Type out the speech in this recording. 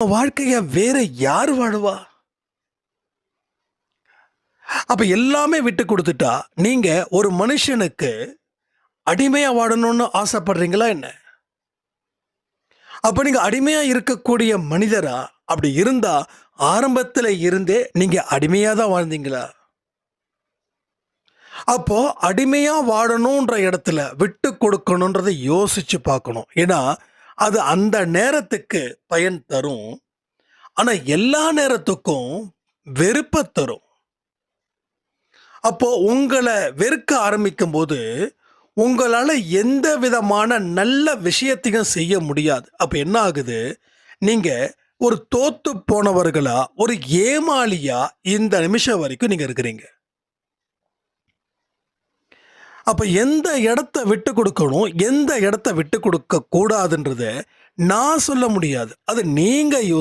வாழ்க்கைய வேற யார் வாழுவா? அப்ப எல்லாமே விட்டு குடுத்துட்டா, நீங்க ஒரு மனுஷனுக்கு அடிமையா வாழணும்னு ஆசைப்படுறீங்களா என்ன? அப்ப நீங்க அடிமையா இருக்கக்கூடிய மனிதரா? அப்படி இருந்தா, ஆரம்பத்துல இருந்தே நீங்க அடிமையா தான் வாழ்ந்தீங்களா? அப்போ அடிமையா வாழணுன்ற இடத்துல விட்டு கொடுக்கணுன்றத யோசிச்சு பார்க்கணும். ஏன்னா, அது அந்த நேரத்துக்கு பயன் தரும். ஆனா, எல்லா நேரத்துக்கும் வெறுப்ப தரும். அப்போ உங்கள வெறுக்க ஆரம்பிக்கும்போது, உங்களால எந்த விதமான நல்ல விஷயத்தையும் செய்ய முடியாது. அப்ப என்ன ஆகுது? நீங்க ஒரு தோத்து போனவர்களா, ஒரு ஏமாளியா இந்த நிமிஷம் வரைக்கும் நீங்க இருக்கிறீங்க. அப்ப எந்த இடத்த விட்டு குடுக்கணும், எந்த இடத்த விட்டு குடுக்க கூடாதுன்றத நான் சொல்ல முடியாது. அது நீங்க